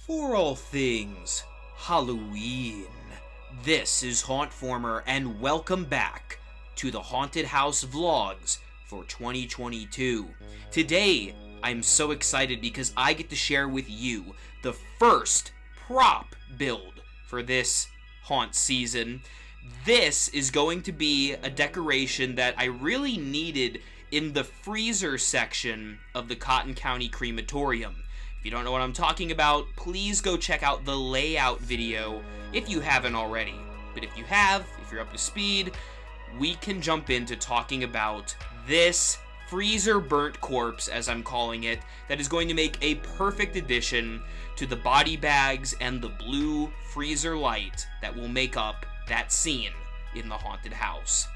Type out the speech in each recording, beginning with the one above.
For all things Halloween, this is Hauntformer, and welcome back to the Haunted House Vlogs for 2022. Today, I'm so excited because I get to share with you the first prop build for this haunt season. This is going to be a decoration that I really needed in the freezer section of the Cotton County Crematorium. If you don't know what I'm talking about, please go check out the layout video if you haven't already. But if you have, if you're up to speed, we can jump into talking about this freezer burnt corpse, as I'm calling it, that is going to make a perfect addition to the body bags and the blue freezer light that will make up that scene in the haunted house.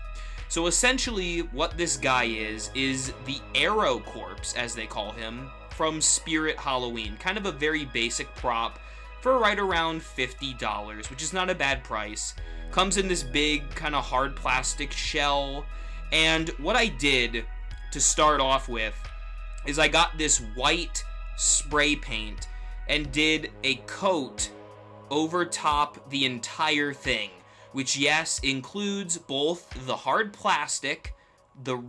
So essentially what this guy is the arrow corpse, as they call him, from Spirit Halloween. Kind of a very basic prop for right around $50, which is not a bad price. Comes in this big kind of hard plastic shell. And what I did to start off with is I got this white spray paint and did a coat over top the entire thing, which, yes, includes both the hard plastic, the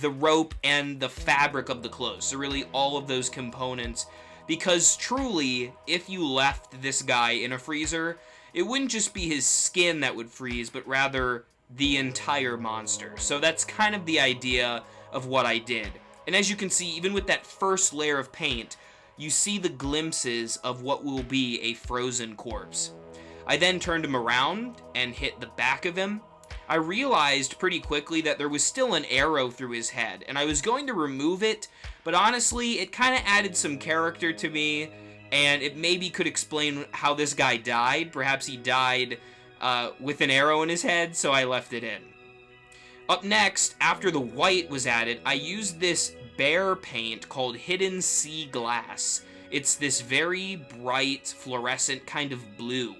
rope, and the fabric of the clothes. So really all of those components, because truly, if you left this guy in a freezer, it wouldn't just be his skin that would freeze, but rather the entire monster. So that's kind of the idea of what I did. And as you can see, even with that first layer of paint, you see the glimpses of what will be a frozen corpse. I then turned him around and hit the back of him. I realized pretty quickly that there was still an arrow through his head, and I was going to remove it, but honestly, it kind of added some character to me, and it maybe could explain how this guy died. Perhaps he died with an arrow in his head, so I left it in. Up next, after the white was added, I used this bear paint called Hidden Sea Glass. It's this very bright, fluorescent kind of blue,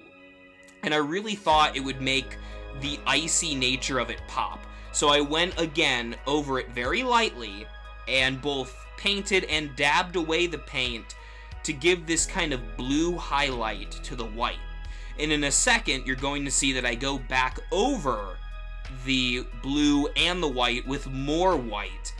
and I really thought it would make the icy nature of it pop. So I went again over it very lightly and both painted and dabbed away the paint to give this kind of blue highlight to the white. And in a second, you're going to see that I go back over the blue and the white with more white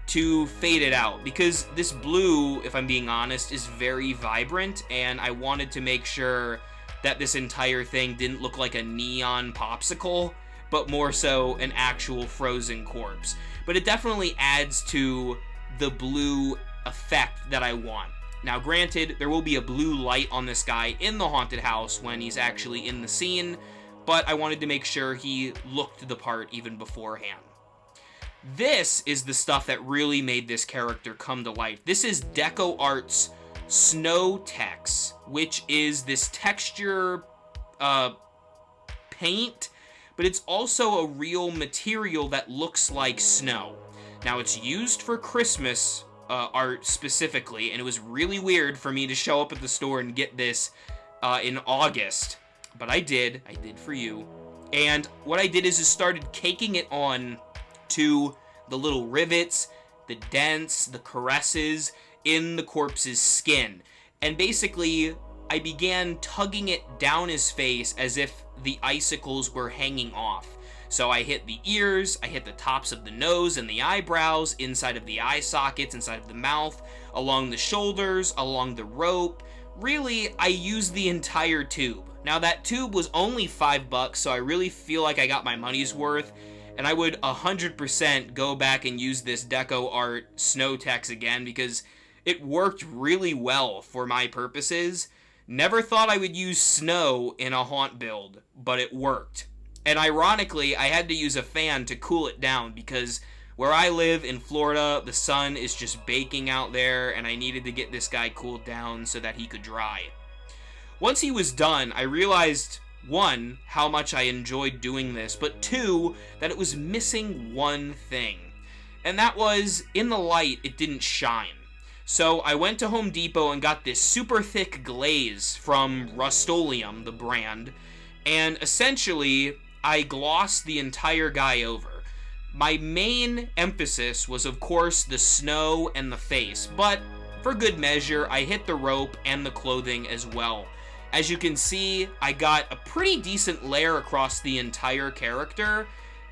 to fade it out, because this blue, if I'm being honest, is very vibrant, and I wanted to make sure that this entire thing didn't look like a neon popsicle, but more so an actual frozen corpse. But it definitely adds to the blue effect that I want. Now granted, there will be a blue light on this guy in the haunted house when he's actually in the scene, but I wanted to make sure he looked the part even beforehand. This is the stuff that really made this character come to life. This is Deco Art's Snow Tex, which is this texture paint, but it's also a real material that looks like snow. Now, it's used for Christmas art specifically, and it was really weird for me to show up at the store and get this in August, but I did for you. And what I did is I started caking it on to the little rivets, the dents, the caresses in the corpse's skin. And basically, I began tugging it down his face as if the icicles were hanging off. So I hit the ears, I hit the tops of the nose and the eyebrows, inside of the eye sockets, inside of the mouth, along the shoulders, along the rope. Really, I used the entire tube. Now that tube was only $5, so I really feel like I got my money's worth, and I would 100% go back and use this Deco Art Snow Tex again, because it worked really well for my purposes. Never thought I would use snow in a haunt build, but it worked. And ironically, I had to use a fan to cool it down, because where I live in Florida, the sun is just baking out there, and I needed to get this guy cooled down so that he could dry. Once he was done, I realized, one, how much I enjoyed doing this, but two, that it was missing one thing. And that was, in the light, it didn't shine. So I went to Home Depot and got this super thick glaze from Rust-Oleum, the brand, and essentially I glossed the entire guy over. My main emphasis was, of course, the snow and the face, but for good measure, I hit the rope and the clothing as well. As you can see, I got a pretty decent layer across the entire character,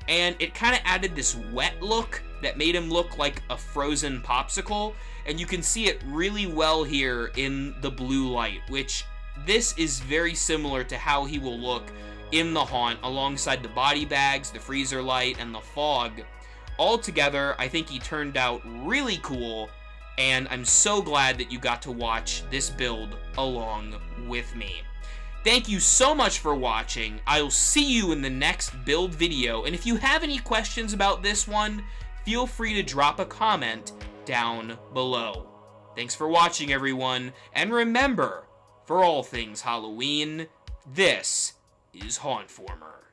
and it kind of added this wet look that made him look like a frozen popsicle, and you can see it really well here in the blue light, which this is very similar to how he will look in the haunt alongside the body bags, the freezer light, and the fog. Altogether, I think he turned out really cool, and I'm so glad that you got to watch this build along with me. Thank you so much for watching. I'll see you in the next build video, and if you have any questions about this one, feel free to drop a comment down below. Thanks for watching, everyone, and remember, for all things Halloween, this is Hauntformer.